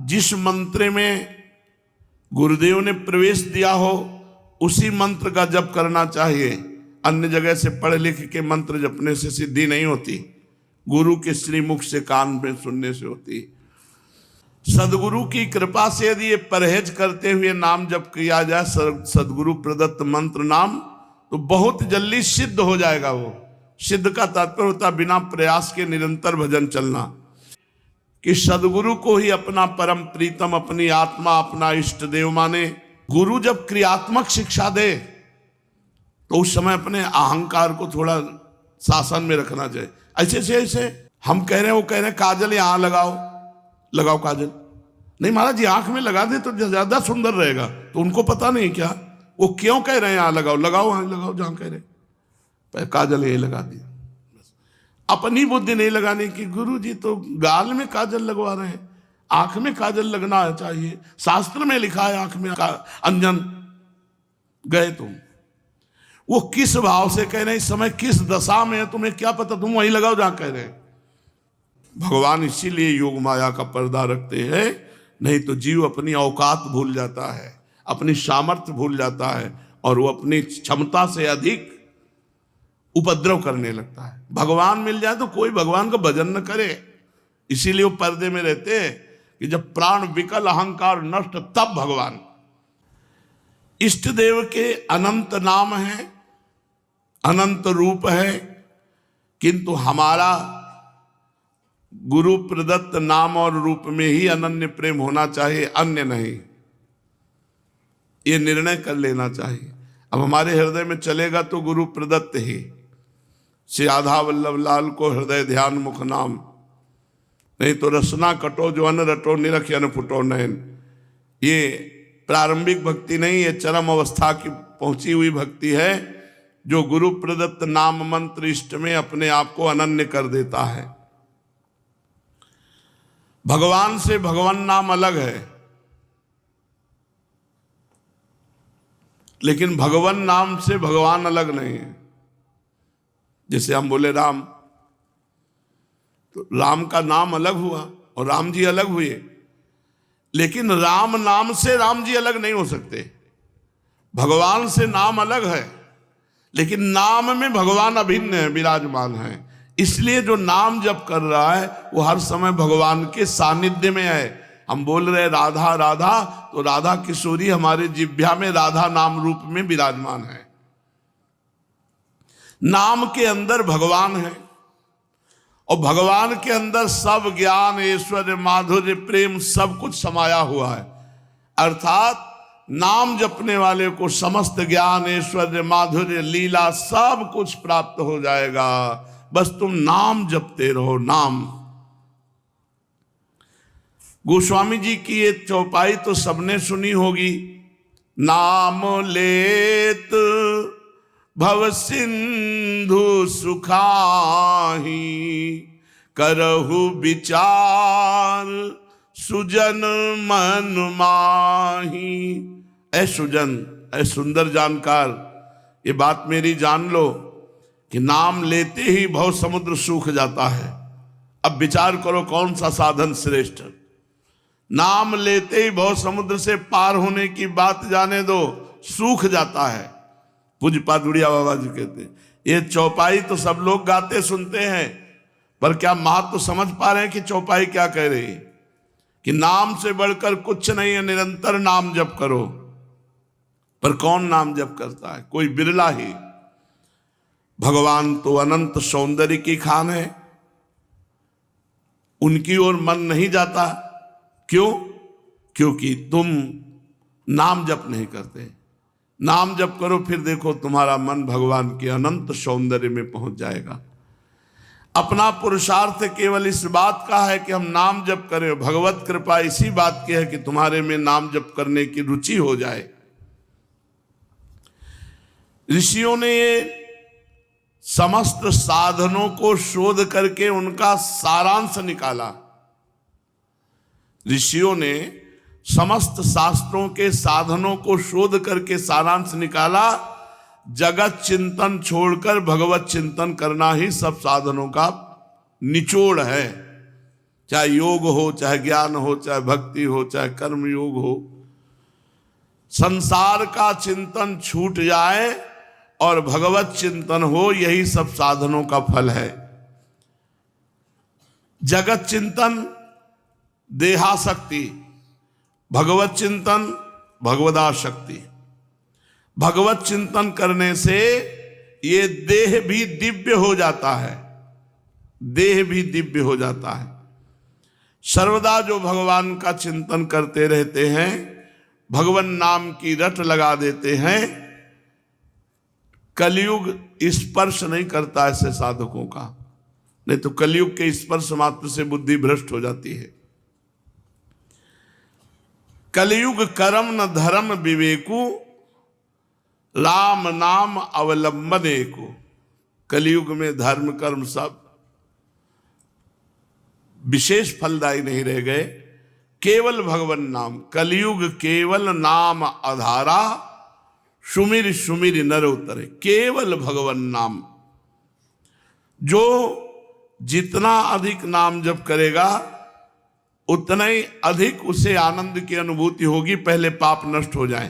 जिस मंत्र में गुरुदेव ने प्रवेश दिया हो उसी मंत्र का जप करना चाहिए। अन्य जगह से पढ़ लिख के मंत्र जपने से सिद्धि नहीं होती, गुरु के श्रीमुख से कान में सुनने से होती। सदगुरु की कृपा से यदि ये परहेज करते हुए नाम जप किया जाए, सदगुरु प्रदत्त मंत्र नाम, तो बहुत जल्दी सिद्ध हो जाएगा। वो सिद्ध का तात्पर्य होता बिना प्रयास के निरंतर भजन चलना, कि सदगुरु को ही अपना परम प्रीतम, अपनी आत्मा, अपना इष्ट देव माने। गुरु जब क्रियात्मक शिक्षा दे तो उस समय अपने अहंकार को थोड़ा शासन में रखना चाहिए। ऐसे हम कह रहे हैं, वो कह रहे हैं काजल यहां लगाओ, लगाओ काजल। नहीं महाराज जी, आंख में लगा दे तो ज्यादा सुंदर रहेगा। तो उनको पता नहीं क्या, वो क्यों कह रहे हैं यहां लगाओ, लगाओ वहां लगाओ जहां कह रहे। काजल यही लगा दी, अपनी बुद्धि नहीं लगाने की। गुरु जी तो गाल में काजल लगवा रहे हैं, आंख में काजल लगना चाहिए, शास्त्र में लिखा है आंख में अंजन। गए तुम, वो किस भाव से कह रहे हैं, इस समय किस दशा में है तुम्हें क्या पता, तुम वहीं लगाओ जहां कह रहे हैं। भगवान इसीलिए योग माया का पर्दा रखते हैं, नहीं तो जीव अपनी औकात भूल जाता है, अपनी सामर्थ्य भूल जाता है और वो अपनी क्षमता से अधिक उपद्रव करने लगता है। भगवान मिल जाए तो कोई भगवान का भजन न करे, इसीलिए वो पर्दे में रहते हैं कि जब प्राण विकल, अहंकार नष्ट, तब भगवान। इष्ट देव के अनंत नाम है, अनंत रूप है, किंतु हमारा गुरु प्रदत्त नाम और रूप में ही अनन्य प्रेम होना चाहिए, अन्य नहीं। ये निर्णय कर लेना चाहिए। अब हमारे हृदय में चलेगा तो गुरु प्रदत्त ही। श्री राधा वल्लभ लाल को हृदय ध्यान मुख नाम, नहीं तो रसना कटो जो अन रटो निरख अन फुटो नयन। ये प्रारंभिक भक्ति नहीं, ये चरम अवस्था की पहुंची हुई भक्ति है, जो गुरु प्रदत्त नाम मंत्र इष्ट में अपने आप को अनन्य कर देता है। भगवान से भगवान नाम अलग है, लेकिन भगवान नाम से भगवान अलग नहीं है। जैसे हम बोले राम, तो राम का नाम अलग हुआ और राम जी अलग हुए, लेकिन राम नाम से राम जी अलग नहीं हो सकते। भगवान से नाम अलग है, लेकिन नाम में भगवान अभिन्न है, विराजमान है। इसलिए जो नाम जप कर रहा है वो हर समय भगवान के सानिध्य में है। हम बोल रहे राधा राधा, तो राधा किशोरी हमारे जिह्वा में राधा नाम रूप में विराजमान है। नाम के अंदर भगवान है और भगवान के अंदर सब ज्ञान, ऐश्वर्य, माधुर्य, प्रेम सब कुछ समाया हुआ है। अर्थात नाम जपने वाले को समस्त ज्ञान, ऐश्वर्य, माधुर्य, लीला सब कुछ प्राप्त हो जाएगा। बस तुम नाम जपते रहो। नाम, गोस्वामी जी की ये चौपाई तो सबने सुनी होगी। नाम लेत भव सिंधु सुखाही, करहु विचार सुजन मन माही। ऐ सुजन, ऐ सुंदर जानकार, ये बात मेरी जान लो कि नाम लेते ही भव समुद्र सूख जाता है। अब विचार करो कौन सा साधन श्रेष्ठ। नाम लेते ही भव समुद्र से पार होने की बात जाने दो, सूख जाता है। पूज्य पादुड़िया बाबा जी कहते हैं, ये चौपाई तो सब लोग गाते सुनते हैं, पर क्या महत्व तो समझ पा रहे हैं कि चौपाई क्या कह रही है? कि नाम से बढ़कर कुछ नहीं है, निरंतर नाम जप करो। पर कौन नाम जप करता है? कोई बिरला ही। भगवान तो अनंत सौंदर्य की खान है, उनकी ओर मन नहीं जाता। क्यों? क्योंकि तुम नाम जप नहीं करते। नाम जप करो, फिर देखो तुम्हारा मन भगवान के अनंत सौंदर्य में पहुंच जाएगा। अपना पुरुषार्थ केवल इस बात का है कि हम नाम जप करें। भगवत कृपा इसी बात की है कि तुम्हारे में नाम जप करने की रुचि हो जाए। ऋषियों ने ये समस्त साधनों को शोध करके उनका सारांश निकाला। ऋषियों ने समस्त शास्त्रों के साधनों को शोध करके सारांश निकाला। जगत चिंतन छोड़कर भगवत चिंतन करना ही सब साधनों का निचोड़ है। चाहे योग हो, चाहे ज्ञान हो, चाहे भक्ति हो, चाहे कर्म योग हो, संसार का चिंतन छूट जाए और भगवत चिंतन हो, यही सब साधनों का फल है। जगत चिंतन देहासक्ति, भगवत चिंतन भगवदाशक्ति। भगवत चिंतन करने से ये देह भी दिव्य हो जाता है, देह भी दिव्य हो जाता है। सर्वदा जो भगवान का चिंतन करते रहते हैं, भगवान नाम की रट लगा देते हैं, कलयुग स्पर्श नहीं करता ऐसे साधकों का। नहीं तो कलयुग के स्पर्श मात्र से बुद्धि भ्रष्ट हो जाती है। कलयुग कर्म न धर्म विवेकु, राम नाम अवलंबने को। कलयुग में धर्म कर्म सब विशेष फलदायी नहीं रह गए, केवल भगवान नाम। कलयुग केवल नाम आधारा, सुमिर सुमिर नर उतरे। केवल भगवान नाम। जो जितना अधिक नाम जप करेगा उतना ही अधिक उसे आनंद की अनुभूति होगी। पहले पाप नष्ट हो जाए।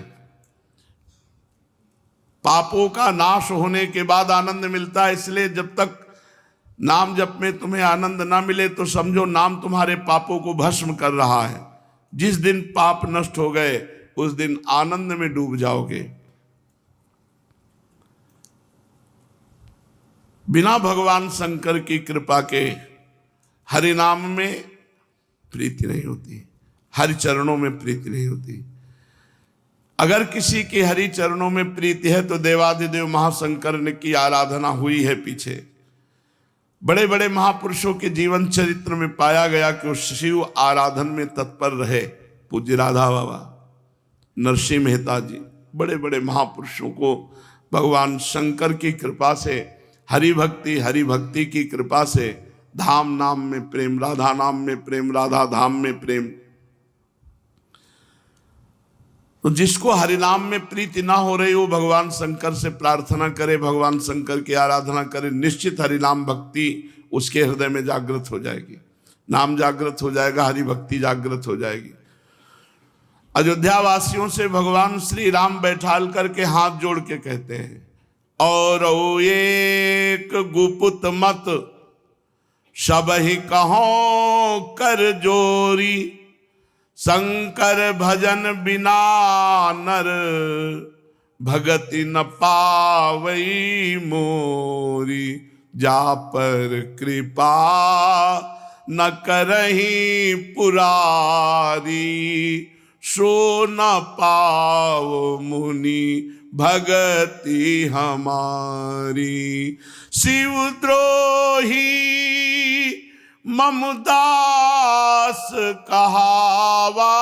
पापों का नाश होने के बाद आनंद मिलता है। इसलिए जब तक नाम जप में तुम्हें आनंद ना मिले तो समझो नाम तुम्हारे पापों को भस्म कर रहा है। जिस दिन पाप नष्ट हो गए उस दिन आनंद में डूब जाओगे। बिना भगवान शंकर की कृपा के हरि नाम में प्रीति नहीं होती, हरि चरणों में प्रीति नहीं होती। अगर किसी की हरि चरणों में प्रीति है तो देवाधिदेव महाशंकर ने की आराधना हुई है पीछे। बड़े बड़े महापुरुषों के जीवन चरित्र में पाया गया कि वो शिव आराधन में तत्पर रहे। पूज्य राधा बाबा, नरसिंह मेहता जी, बड़े बड़े महापुरुषों को भगवान शंकर की कृपा से, हरि भक्ति की कृपा से धाम नाम में प्रेम, राधा नाम में प्रेम, राधा धाम में प्रेम। तो जिसको हरि नाम में प्रीति ना हो रही वो भगवान शंकर से प्रार्थना करे, भगवान शंकर की आराधना करे, निश्चित हरि नाम भक्ति उसके हृदय में जागृत हो जाएगी। नाम जागृत हो जाएगा, हरि भक्ति जागृत हो जाएगी। अयोध्या वासियों से भगवान श्री राम बैठाल करके हाथ जोड़ के कहते हैं, और एक गुपुत मत सब ही कहो कर जोरी, शंकर भजन बिना नर भगति न पावई मोरी। जा पर कृपा न करही पुरारी, सो न पाव मुनि भगति हमारी। शिवद्रोही ममदास कहावा,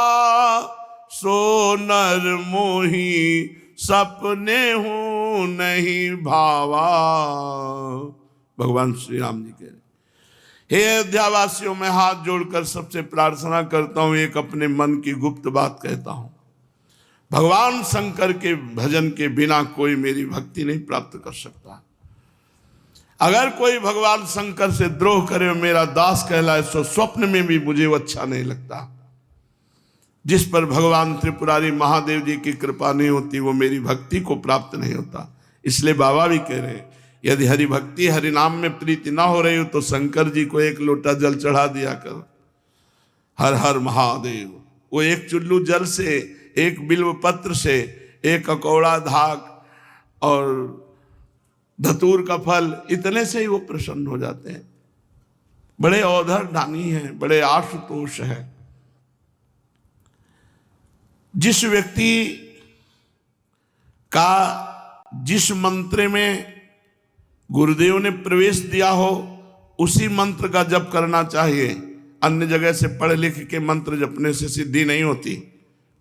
सो नर मोही सपने हूं नहीं भावा। भगवान श्री राम जी कह रहे, हे अयोध्यावासियों, मैं हाथ जोड़कर सबसे प्रार्थना करता हूं, एक अपने मन की गुप्त बात कहता हूं। भगवान शंकर के भजन के बिना कोई मेरी भक्ति नहीं प्राप्त कर सकता। अगर कोई भगवान शंकर से द्रोह करे और मेरा दास कहलाए तो स्वप्न में भी मुझे वो अच्छा नहीं लगता। जिस पर भगवान त्रिपुरारी महादेव जी की कृपा नहीं होती वो मेरी भक्ति को प्राप्त नहीं होता। इसलिए बाबा भी कह रहे हैं, यदि हरि भक्ति हरि नाम में प्रीति ना हो रही हो तो शंकर जी को एक लोटा जल चढ़ा दिया कर। हर हर महादेव। वो एक चुल्लू जल से, एक बिल्व पत्र से, एक ककौड़ा धाक और धतूर का फल, इतने से ही वो प्रसन्न हो जाते हैं। बड़े औधर दानी हैं, बड़े आशुतोष हैं। जिस व्यक्ति का जिस मंत्र में गुरुदेव ने प्रवेश दिया हो उसी मंत्र का जप करना चाहिए। अन्य जगह से पढ़ लिख के मंत्र जपने से सिद्धि नहीं होती,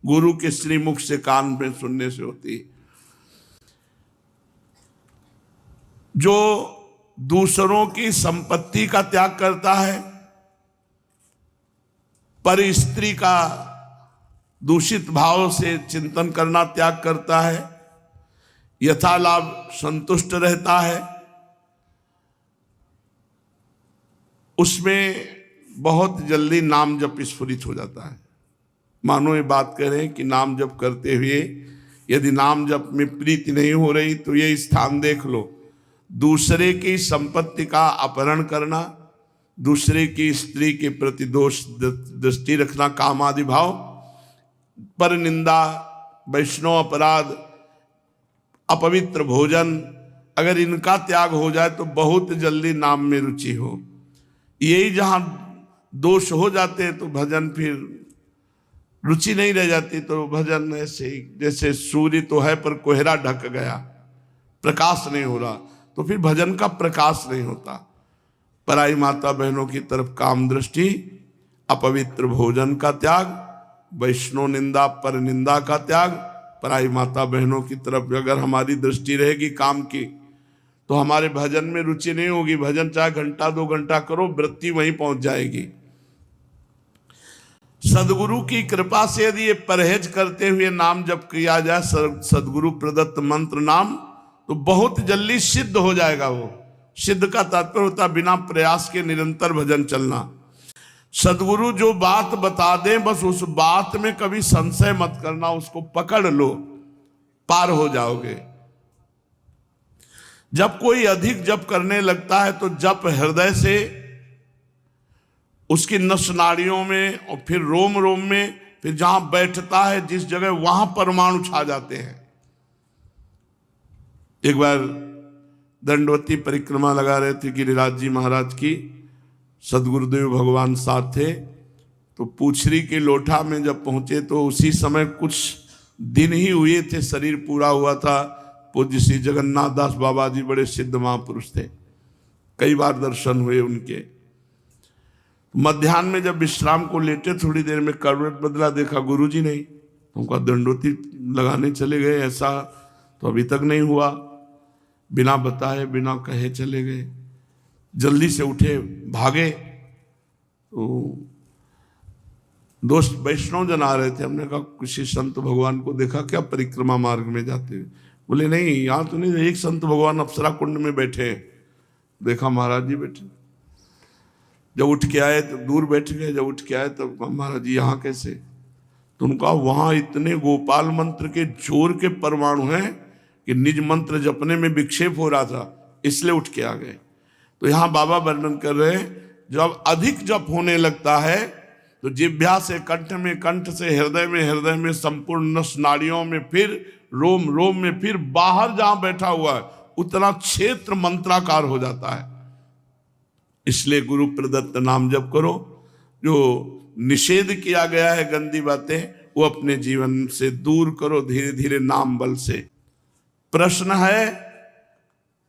गुरु के श्रीमुख से कान में सुनने से होती। जो दूसरों की संपत्ति का त्याग करता है, पर स्त्री का दूषित भाव से चिंतन करना त्याग करता है, यथालाभ संतुष्ट रहता है, उसमें बहुत जल्दी नाम जप स्फुरित हो जाता है। मानो ये बात कह रहे हैं कि नाम जप करते हुए यदि नाम जप में प्रीति नहीं हो रही तो ये स्थान देख लो, दूसरे की संपत्ति का अपहरण करना, दूसरे की स्त्री के प्रति दोष दृष्टि रखना, काम आदि भाव, पर निंदा, वैष्णव अपराध, अपवित्र भोजन, अगर इनका त्याग हो जाए तो बहुत जल्दी नाम में रुचि हो। यही जहां दोष हो जाते हैं तो भजन फिर रुचि नहीं रह जाती। तो भजन ऐसे ही जैसे सूर्य तो है पर कोहरा ढक गया, प्रकाश नहीं हो रहा, तो फिर भजन का प्रकाश नहीं होता। पराई माता बहनों की तरफ काम दृष्टि, अपवित्र भोजन का त्याग, वैष्णव निंदा पर निंदा का त्याग, पराई माता बहनों की तरफ अगर हमारी दृष्टि रहेगी काम की तो हमारे भजन में रुचि नहीं होगी। भजन चाहे घंटा 2 घंटा करो, वृत्ति वहीं पहुंच जाएगी। सदगुरु की कृपा से यदि ये परहेज करते हुए नाम जप किया जाए, सदगुरु प्रदत्त मंत्र नाम, तो बहुत जल्दी सिद्ध हो जाएगा। वो सिद्ध का तात्पर्य होता है बिना प्रयास के निरंतर भजन चलना। सदगुरु जो बात बता दें बस उस बात में कभी संशय मत करना, उसको पकड़ लो, पार हो जाओगे। जब कोई अधिक जप करने लगता है तो जप हृदय से उसकी नस नाड़ियों में और फिर रोम रोम में, फिर जहां बैठता है जिस जगह वहां परमाणु छा जाते हैं। एक बार दंडवती परिक्रमा लगा रहे थे गिरिराज जी महाराज की, सदगुरुदेव भगवान साथ थे, तो पूछरी के लोठा में जब पहुंचे तो उसी समय कुछ दिन ही हुए थे, शरीर पूरा हुआ था। पूज्य श्री जगन्नाथ दास बाबा जी बड़े सिद्ध महापुरुष थे, कई बार दर्शन हुए उनके। मध्याह्न में जब विश्राम को लेटे, थोड़ी देर में करवट बदला, देखा गुरुजी नहीं, उनका दंडोती लगाने चले गए। ऐसा तो अभी तक नहीं हुआ, बिना बताए बिना कहे चले गए। जल्दी से उठे, भागे, तो दोस्त वैष्णव जन आ रहे थे। हमने कहा किसी संत भगवान को देखा क्या परिक्रमा मार्ग में जाते हुए? बोले नहीं, यहाँ तो नहीं, एक संत भगवान अप्सरा कुंड में बैठे हैं। देखा महाराज जी बैठे। जब उठ के आए तो दूर बैठ गए, जब उठ के आए तब तो महाराज जी यहाँ कैसे? तो उनका वहां इतने गोपाल मंत्र के जोर के परमाणु हैं कि निज मंत्र जपने में विक्षेप हो रहा था, इसलिए उठ के आ गए। तो यहाँ बाबा वर्णन कर रहे हैं, जब अधिक जप होने लगता है तो जिह्वा से कंठ में, कंठ से हृदय में, हृदय में संपूर्ण नस नाड़ियों में, फिर रोम रोम में, फिर बाहर जहां बैठा हुआ है उतना क्षेत्र मंत्राकार हो जाता है। इसलिए गुरु प्रदत्त नाम जप करो। जो निषेध किया गया है गंदी बातें वो अपने जीवन से दूर करो धीरे धीरे नाम बल से। प्रश्न है,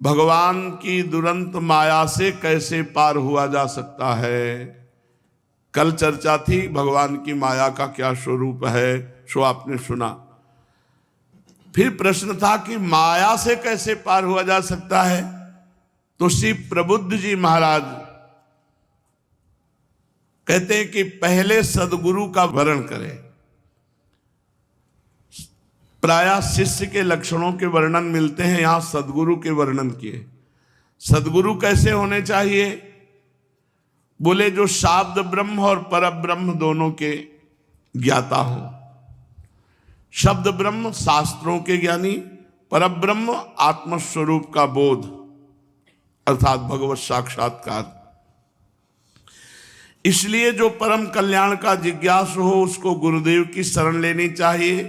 भगवान की दुरंत माया से कैसे पार हुआ जा सकता है? कल चर्चा थी भगवान की माया का क्या स्वरूप है, सो आपने सुना। फिर प्रश्न था कि माया से कैसे पार हुआ जा सकता है, तो श्री प्रबुद्ध जी महाराज कहते हैं कि पहले सदगुरु का वर्णन करें। प्रायः शिष्य के लक्षणों के वर्णन मिलते हैं, यहां सदगुरु के वर्णन किए। सदगुरु कैसे होने चाहिए? बोले जो शाब्द ब्रह्म और पर ब्रह्म दोनों के ज्ञाता हो। शब्द ब्रह्म शास्त्रों के ज्ञानी, पर ब्रह्म आत्मस्वरूप का बोध अर्थात भगवत साक्षात्कार। इसलिए जो परम कल्याण का जिज्ञासु हो उसको गुरुदेव की शरण लेनी चाहिए।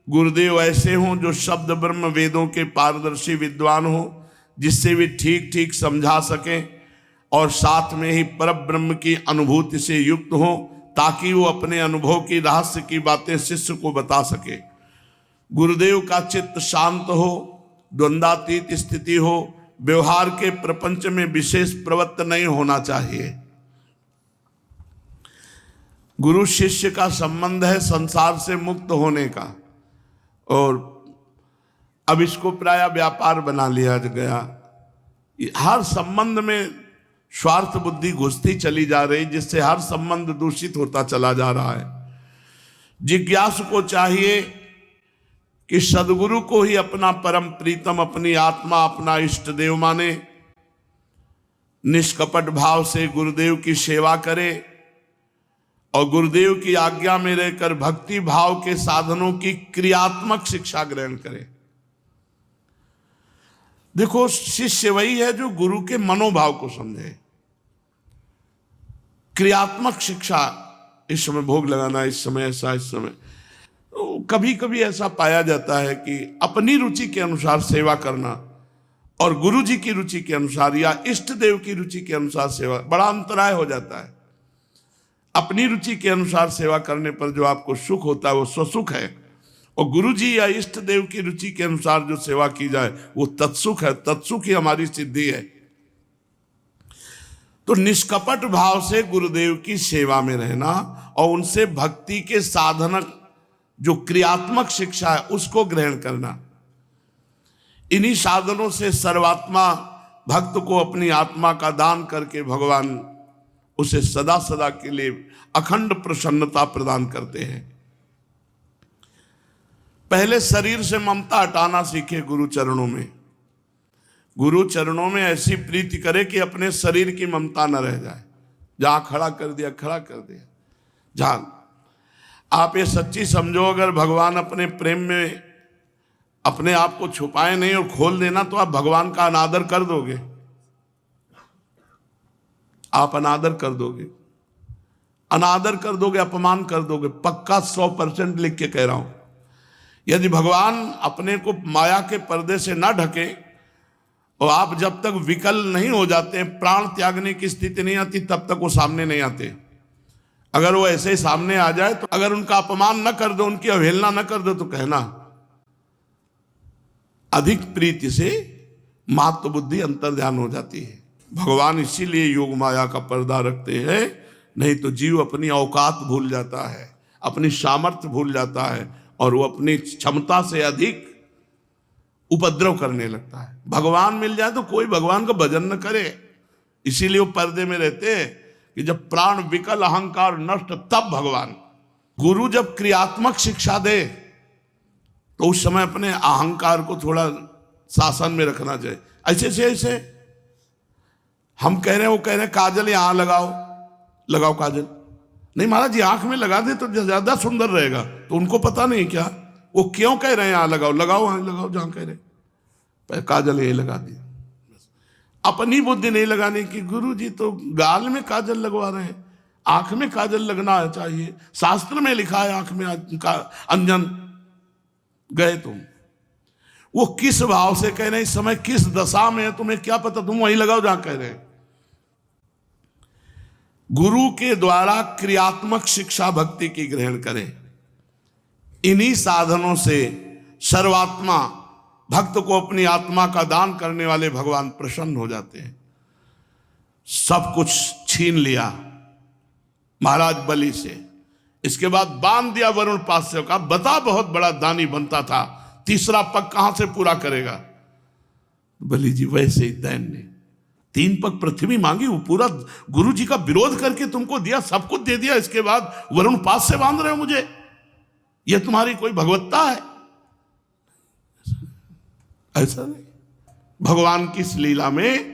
गुरुदेव ऐसे हों जो शब्द ब्रह्म वेदों के पारदर्शी विद्वान हो, जिससे वे ठीक ठीक समझा सकें और साथ में ही परब्रह्म की अनुभूति से युक्त हो, ताकि वो अपने अनुभव की रहस्य की बातें शिष्य को बता सके। गुरुदेव का चित्त शांत हो, द्वंद्वातीत स्थिति हो, व्यवहार के प्रपंच में विशेष प्रवृत्त नहीं होना चाहिए। गुरु शिष्य का संबंध है संसार से मुक्त होने का, और अब इसको प्रायः व्यापार बना लिया गया। हर संबंध में स्वार्थ बुद्धि घुसती चली जा रही, जिससे हर संबंध दूषित होता चला जा रहा है। जिज्ञासु को चाहिए कि सदगुरु को ही अपना परम प्रीतम, अपनी आत्मा, अपना इष्ट देव माने। निष्कपट भाव से गुरुदेव की सेवा करे और गुरुदेव की आज्ञा में रहकर भक्ति भाव के साधनों की क्रियात्मक शिक्षा ग्रहण करे। देखो, शिष्य वही है जो गुरु के मनोभाव को समझे। क्रियात्मक शिक्षा, इस समय भोग लगाना, इस समय ऐसा, इस समय तो कभी कभी ऐसा पाया जाता है कि अपनी रुचि के अनुसार सेवा करना और गुरु जी की रुचि के अनुसार या इष्ट देव की रुचि के अनुसार सेवा, बड़ा अंतराय हो जाता है। अपनी रुचि के अनुसार सेवा करने पर जो आपको सुख होता है वो स्वसुख है, और गुरु जी या इष्ट देव की रुचि के अनुसार जो सेवा की जाए वो तत्सुख है। तत्सुख ही हमारी सिद्धि है। तो निष्कपट भाव से गुरुदेव की सेवा में रहना और उनसे भक्ति के साधनक जो क्रियात्मक शिक्षा है उसको ग्रहण करना, इन्हीं साधनों से सर्वात्मा भक्त को अपनी आत्मा का दान करके भगवान उसे सदा सदा के लिए अखंड प्रसन्नता प्रदान करते हैं। पहले शरीर से ममता हटाना सीखे गुरु चरणों में। गुरु चरणों में ऐसी प्रीति करे कि अपने शरीर की ममता न रह जाए। जहां खड़ा कर दिया, खड़ा कर दिया। जहां आप ये सच्ची समझो, अगर भगवान अपने प्रेम में अपने आप को छुपाए नहीं और खोल देना तो आप भगवान का अनादर कर दोगे। आप अनादर कर दोगे, अनादर कर दोगे, अपमान कर दोगे। पक्का 100% लिख के कह रहा हूं। यदि भगवान अपने को माया के पर्दे से ना ढके और आप जब तक विकल नहीं हो जाते, प्राण त्यागने की स्थिति नहीं आती, तब तक वो सामने नहीं आते। अगर वो ऐसे ही सामने आ जाए तो अगर उनका अपमान न कर दो, उनकी अवहेलना न कर दो तो कहना अधिक प्रीति से मात्र बुद्धि अंतर्ध्यान हो जाती है। भगवान इसीलिए योग माया का पर्दा रखते हैं, नहीं तो जीव अपनी औकात भूल जाता है, अपनी सामर्थ्य भूल जाता है और वो अपनी क्षमता से अधिक उपद्रव करने लगता है। भगवान मिल जाए तो कोई भगवान का भजन न करे। इसीलिए वो पर्दे में रहते हैं कि जब प्राण विकल, अहंकार नष्ट, तब भगवान। गुरु जब क्रियात्मक शिक्षा दे तो उस समय अपने अहंकार को थोड़ा शासन में रखना चाहिए। ऐसे से ऐसे हम कह रहे हैं, वो कह रहे हैं काजल यहां लगाओ, लगाओ काजल। नहीं महाराज, ये आंख में लगा दे तो ज्यादा सुंदर रहेगा। तो उनको पता नहीं क्या वो क्यों कह रहे हैं यहां लगाओ, लगाओ वहां लगाओ जहां कह रहे, पर काजल यही लगा दिया। अपनी बुद्धि नहीं लगाने की। गुरु जी तो गाल में काजल लगवा रहे हैं, आंख में काजल लगना चाहिए। शास्त्र में लिखा है आंख में अंजन। गए तुम, वो किस भाव से कह रहे हैं, इस समय किस दशा में है तुम्हें क्या पता, तुम वहीं लगाओ जहां कह रहे हैं। गुरु के द्वारा क्रियात्मक शिक्षा भक्ति की ग्रहण करें। इन्हीं साधनों से सर्वात्मा भक्त को अपनी आत्मा का दान करने वाले भगवान प्रसन्न हो जाते हैं। सब कुछ छीन लिया महाराज बलि से, इसके बाद बांध दिया वरुण पास्य का। बता बहुत बड़ा दानी बनता था, तीसरा पग कहां से पूरा करेगा। बलि जी वैसे ही दैन्य, 3 पग पृथ्वी मांगी, वो पूरा गुरु जी का विरोध करके तुमको दिया, सब कुछ दे दिया, इसके बाद वरुण पास से बांध रहे हो मुझे। यह तुम्हारी कोई भगवत्ता है? ऐसा नहीं। भगवान की इस लीला में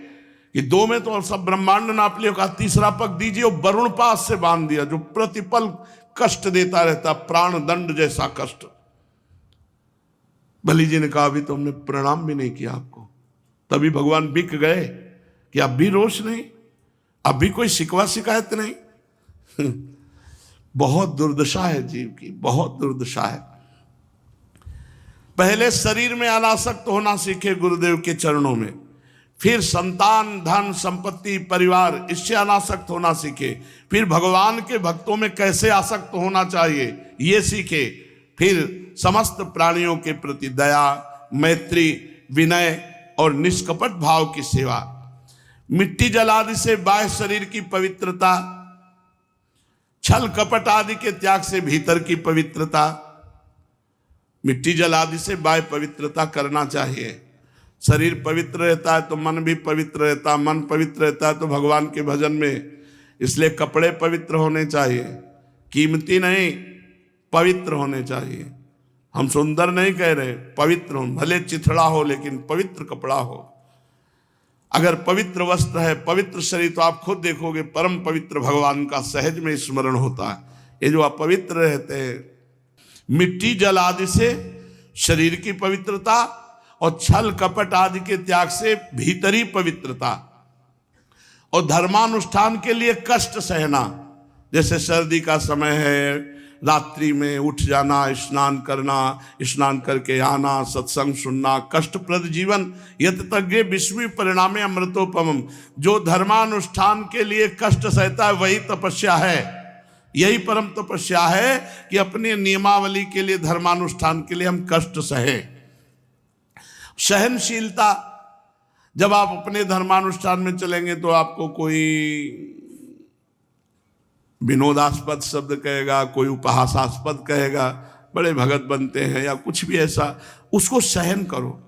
कि 2 में तो सब ब्रह्मांड नाप लिया, कहा तीसरा पग दीजिए, और वरुण पास से बांध दिया, जो प्रतिपल कष्ट देता रहता, प्राण दंड जैसा कष्ट। बलि जी ने कहा अभी तो हमने प्रणाम भी नहीं किया आपको। तभी भगवान बिक गए कि अब भी रोष नहीं, अब भी कोई शिकवा शिकायत नहीं। बहुत दुर्दशा है जीव की, बहुत दुर्दशा है। पहले शरीर में अनासक्त होना सीखे गुरुदेव के चरणों में, फिर संतान, धन, संपत्ति, परिवार, इससे अनासक्त होना सीखे, फिर भगवान के भक्तों में कैसे आसक्त होना चाहिए ये सीखे, फिर समस्त प्राणियों के प्रति दया, मैत्री, विनय और निष्कपट भाव की सेवा। मिट्टी जल आदि से बाह्य शरीर की पवित्रता, छल कपट आदि के त्याग से भीतर की पवित्रता। मिट्टी जल आदि से बाह्य पवित्रता करना चाहिए। शरीर पवित्र रहता है तो मन भी पवित्र रहता, मन पवित्र रहता है तो भगवान के भजन में। इसलिए कपड़े पवित्र होने चाहिए, कीमती नहीं, पवित्र होने चाहिए। हम सुंदर नहीं कह रहे, पवित्र हो, भले चिथड़ा हो लेकिन पवित्र कपड़ा हो। अगर पवित्र वस्त्र है, पवित्र शरीर, तो आप खुद देखोगे परम पवित्र भगवान का सहज में स्मरण होता है। ये जो अपवित्र रहते हैं, मिट्टी जल आदि से शरीर की पवित्रता और छल कपट आदि के त्याग से भीतरी पवित्रता, और धर्मानुष्ठान के लिए कष्ट सहना, जैसे सर्दी का समय है, रात्रि में उठ जाना, स्नान करना, स्नान करके आना, सत्संग सुनना, कष्टप्रद जीवन यतज्ञ विस्मी परिणामे अमृतोपमम। जो धर्मानुष्ठान के लिए कष्ट सहता है वही तपस्या है, यही परम तपस्या है कि अपने नियमावली के लिए, धर्मानुष्ठान के लिए हम कष्ट सहें। सहनशीलता, जब आप अपने धर्मानुष्ठान में चलेंगे तो आपको कोई विनोदास्पद शब्द कहेगा, कोई उपहासास्पद कहेगा, बड़े भगत बनते हैं या कुछ भी ऐसा, उसको सहन करो।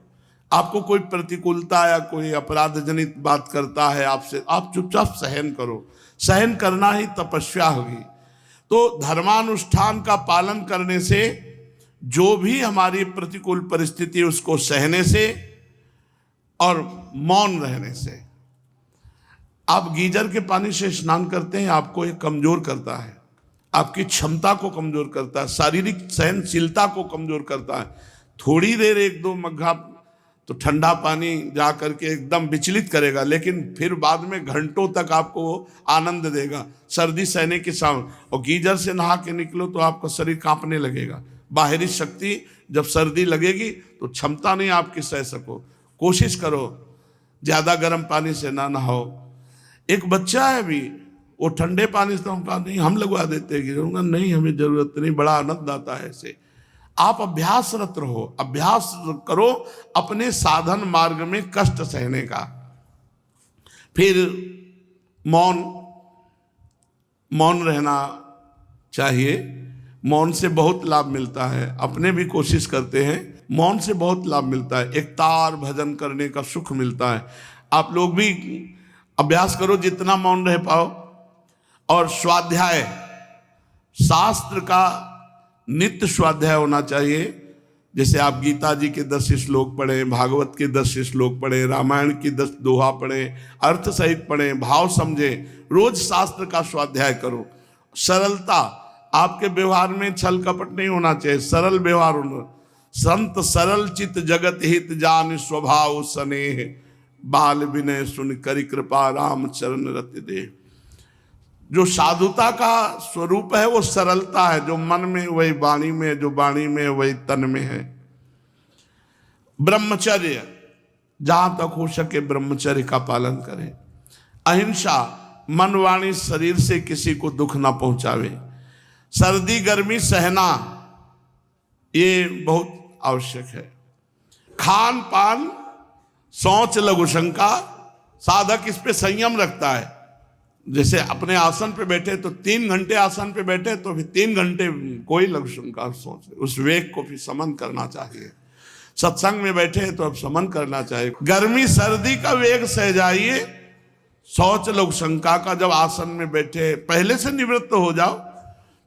आपको कोई प्रतिकूलता या कोई अपराध जनित बात करता है आपसे, आप चुपचाप सहन करो। सहन करना ही तपस्या होगी। तो धर्मानुष्ठान का पालन करने से, जो भी हमारी प्रतिकूल परिस्थिति उसको सहने से और मौन रहने से। आप गीजर के पानी से स्नान करते हैं, आपको ये कमजोर करता है, आपकी क्षमता को कमजोर करता है, शारीरिक सहनशीलता को कमजोर करता है। थोड़ी देर 1-2 मग्घा तो ठंडा पानी जा करके एकदम विचलित करेगा, लेकिन फिर बाद में घंटों तक आपको आनंद देगा। सर्दी सहने के सामने, और गीजर से नहा के निकलो तो आपका शरीर कांपने लगेगा। बाहरी शक्ति जब सर्दी लगेगी तो क्षमता नहीं आपकी सह सको। कोशिश करो ज़्यादा गर्म पानी से ना नहाओ। एक बच्चा है अभी, वो ठंडे पानी से, कहा नहीं हम लगवा देते हैं, नहीं हमें जरूरत नहीं, बड़ा आनंद आता है ऐसे। आप अभ्यासरत रहो, अभ्यास करो अपने साधन मार्ग में कष्ट सहने का। फिर मौन रहना चाहिए। मौन से बहुत लाभ मिलता है, अपने भी कोशिश करते हैं, मौन से बहुत लाभ मिलता है। एक तार भजन करने का सुख मिलता है। आप लोग भी अभ्यास करो जितना मौन रह पाओ। और स्वाध्याय, शास्त्र का नित्य स्वाध्याय होना चाहिए। जैसे आप गीता जी के 10 श्लोक पढ़ें, भागवत के 10 श्लोक पढ़ें, रामायण की 10 दोहा पढ़ें, अर्थ सहित पढ़ें, भाव समझें। रोज शास्त्र का स्वाध्याय करो। सरलता, आपके व्यवहार में छल कपट नहीं होना चाहिए, सरल व्यवहार होना। संत सरल चित जगत हित जान, स्वभाव स्नेह बाल विनय सुन करि कृपा राम चरण रति दे। जो साधुता का स्वरूप है वो सरलता है, जो मन में वही वाणी में, जो वाणी में वही तन में है। ब्रह्मचर्य, जहां तक हो सके ब्रह्मचर्य का पालन करें। अहिंसा, मन वाणी शरीर से किसी को दुख ना पहुंचावे। सर्दी गर्मी सहना, ये बहुत आवश्यक है। खान पान, शौच लघु शंका, साधक इस पे संयम रखता है। जैसे अपने आसन पे बैठे तो 3 घंटे आसन पे बैठे तो फिर 3 घंटे कोई लघु शंका सोच, उस वेग को फिर समन करना चाहिए। सत्संग में बैठे तो अब समन करना चाहिए। गर्मी सर्दी का वेग सह जाइए। शौच लघु शंका का जब आसन में बैठे पहले से निवृत्त हो जाओ,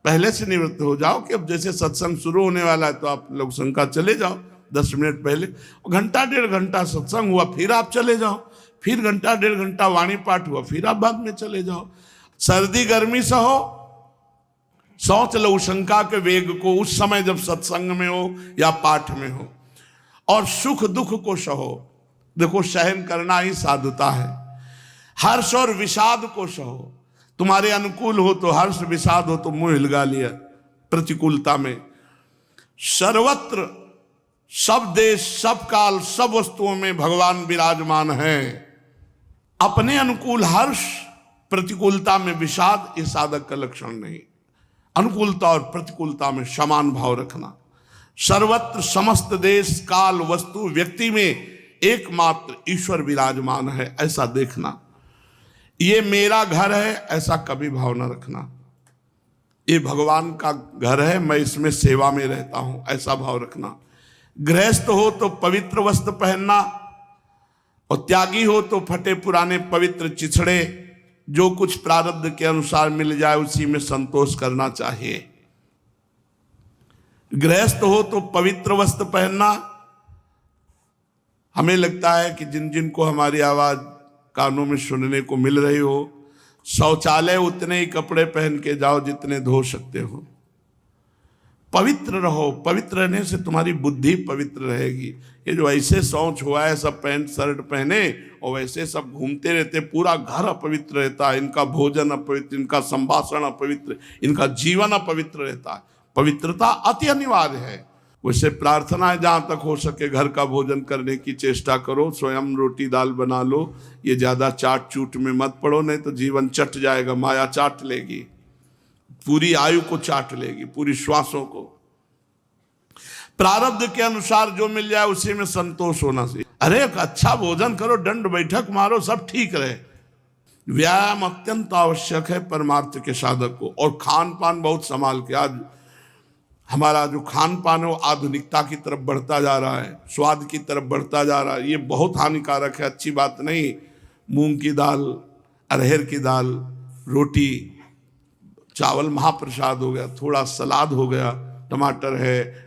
पहले से निवृत्त हो जाओ कि अब जैसे सत्संग शुरू होने वाला है तो आप लघु शंका चले जाओ 10 मिनट पहले। घंटा 1.5 घंटा सत्संग हुआ फिर आप चले जाओ, फिर घंटा 1.5 घंटा वाणी पाठ हुआ फिर आप बाद में चले जाओ। सर्दी गर्मी सहो, शौच लघु शंका के वेग को उस समय जब सत्संग में हो या पाठ में हो। और सुख दुख को सहो, देखो सहन करना ही साधुता है। हर्ष और विषाद को सहो, तुम्हारे अनुकूल हो तो हर्ष, विषाद हो तो मुंह हिलगा लिया प्रतिकूलता में। सर्वत्र सब देश सब काल सब वस्तुओं में भगवान विराजमान है। अपने अनुकूल हर्ष, प्रतिकूलता में विषाद, ये साधक का लक्षण नहीं। अनुकूलता और प्रतिकूलता में समान भाव रखना। सर्वत्र समस्त देश काल वस्तु व्यक्ति में एकमात्र ईश्वर विराजमान है, ऐसा देखना। ये मेरा घर है ऐसा कभी भाव न रखना। ये भगवान का घर है, मैं इसमें सेवा में रहता हूं, ऐसा भाव रखना। गृहस्थ हो तो पवित्र वस्त्र पहनना, और त्यागी हो तो फटे पुराने पवित्र चिछड़े, जो कुछ प्रारब्ध के अनुसार मिल जाए उसी में संतोष करना चाहिए। गृहस्थ हो तो पवित्र वस्त्र पहनना। हमें लगता है कि जिन जिन को हमारी आवाज कानों में सुनने को मिल रही हो। शौचालय उतने ही कपड़े पहन के जाओ जितने धो सकते हो। पवित्र रहो, पवित्र रहने से तुम्हारी बुद्धि पवित्र रहेगी। ये जो ऐसे शौच हुआ है, सब पैंट शर्ट पहने और वैसे सब घूमते रहते, पूरा घर अपवित्र रहता है, इनका भोजन अपवित्र, इनका संभाषण अपवित्र, इनका जीवन अपवित्र रहता है। पवित्रता अति अनिवार्य है। वैसे प्रार्थना है, जहाँ तक हो सके घर का भोजन करने की चेष्टा करो, स्वयं रोटी दाल बना लो। ये ज़्यादा चाट चूट में मत पड़ो, नहीं तो जीवन चट जाएगा, माया चाट लेगी, पूरी आयु को चाट लेगी, पूरी श्वासों को। प्रारब्ध के अनुसार जो मिल जाए उसी में संतोष होना चाहिए। अरे अच्छा भोजन करो, दंड बैठक मारो, सब ठीक रहे। व्यायाम अत्यंत आवश्यक है परमार्थ के साधक को। और खान पान बहुत संभाल के। आज हमारा जो खान पान है वो आधुनिकता की तरफ बढ़ता जा रहा है, स्वाद की तरफ बढ़ता जा रहा है। ये बहुत हानिकारक है, अच्छी बात नहीं। मूंग की दाल, अरहर की दाल, रोटी, चावल महाप्रसाद हो गया, थोड़ा सलाद हो गया, टमाटर है,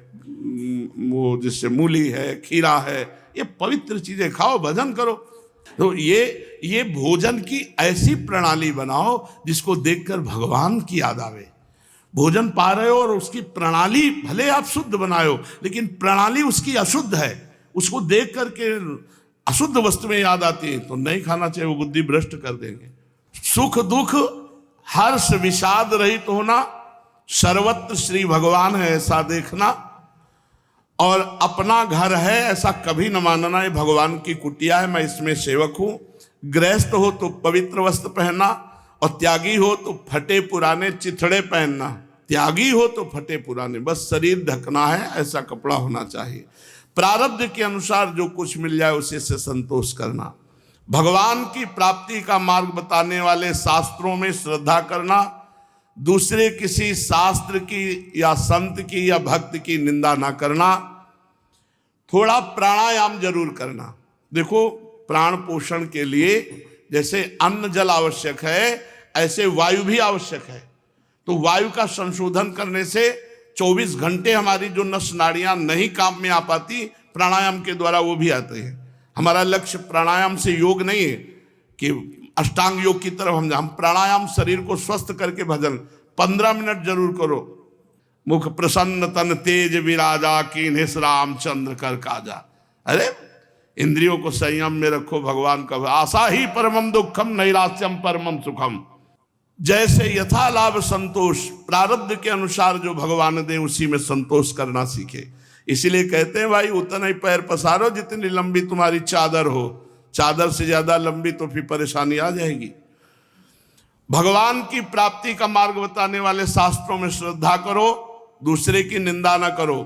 वो जिससे मूली है, खीरा है, ये पवित्र चीजें खाओ, भजन करो। तो ये भोजन की ऐसी प्रणाली बनाओ जिसको देखकर भगवान की याद आवे। भोजन पा रहे हो और उसकी प्रणाली भले आप शुद्ध बनाए हो, लेकिन प्रणाली उसकी अशुद्ध है, उसको देख करके अशुद्ध वस्तुएं याद आती है तो नहीं खाना चाहिए, वो बुद्धि भ्रष्ट कर देंगे। सुख दुख हर्ष विषाद रहित होना, सर्वत्र श्री भगवान है ऐसा देखना, और अपना घर है ऐसा कभी न मानना। ये भगवान की कुटिया है, मैं इसमें सेवक हूं। गृहस्थ हो तो पवित्र वस्त्र पहनना, और त्यागी हो तो फटे पुराने चिथड़े पहनना। त्यागी हो तो फटे पुराने, बस शरीर ढकना है ऐसा कपड़ा होना चाहिए। प्रारब्ध के अनुसार जो कुछ मिल जाए उसी से संतोष करना। भगवान की प्राप्ति का मार्ग बताने वाले शास्त्रों में श्रद्धा करना, दूसरे किसी शास्त्र की या संत की या भक्त की निंदा ना करना। थोड़ा प्राणायाम जरूर करना। देखो, प्राण पोषण के लिए जैसे अन्न जल आवश्यक है, ऐसे वायु भी आवश्यक है। तो वायु का संशोधन करने से 24 घंटे हमारी जो नस नाड़ियां नहीं काम में आ पाती, प्राणायाम के द्वारा वो भी आते हैं। हमारा लक्ष्य प्राणायाम से योग नहीं है कि अष्टांग योग की तरफ हम प्राणायाम शरीर को स्वस्थ करके भजन 15 मिनट जरूर करो। मुख प्रसन्न तन तेज विराजा, कीन्हिस रामचंद्र कर काजा। अरे इंद्रियों को संयम में रखो, भगवान का आशा ही परमम दुखम नैराश्यम परमम सुखम। जैसे यथा लाभ संतोष, प्रारब्ध के अनुसार जो भगवान दे उसी में संतोष करना सीखे। इसीलिए कहते हैं भाई, उतना ही पैर पसारो जितनी लंबी तुम्हारी चादर हो। चादर से ज्यादा लंबी तो फिर परेशानी आ जाएगी। भगवान की प्राप्ति का मार्ग बताने वाले शास्त्रों में श्रद्धा करो, दूसरे की निंदा न करो,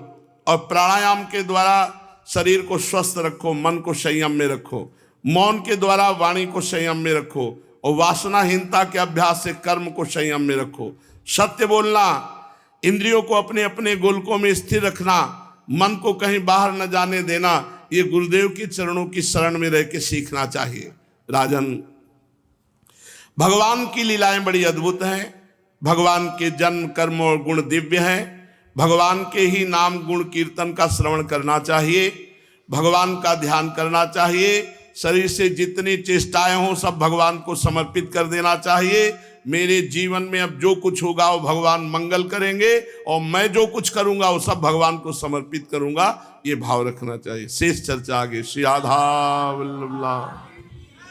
और प्राणायाम के द्वारा शरीर को स्वस्थ रखो, मन को संयम में रखो। मौन के द्वारा वाणी को संयम में रखो, और वासनाहीनता के अभ्यास से कर्म को संयम में रखो। सत्य बोलना, इंद्रियों को अपने अपने गोलकों में स्थिर रखना, मन को कहीं बाहर न जाने देना, ये गुरुदेव की चरणों की शरण में रह के सीखना चाहिए। राजन, भगवान की लीलाएं बड़ी अद्भुत हैं। भगवान के जन्म कर्म और गुण दिव्य हैं। भगवान के ही नाम गुण कीर्तन का श्रवण करना चाहिए, भगवान का ध्यान करना चाहिए। शरीर से जितनी चेष्टाएं हों सब भगवान को समर्पित कर देना चाहिए। मेरे जीवन में अब जो कुछ होगा वो भगवान मंगल करेंगे, और मैं जो कुछ करूंगा वो सब भगवान को समर्पित करूंगा, ये भाव रखना चाहिए। शेष चर्चा आगे। श्री राधा वल्लभ।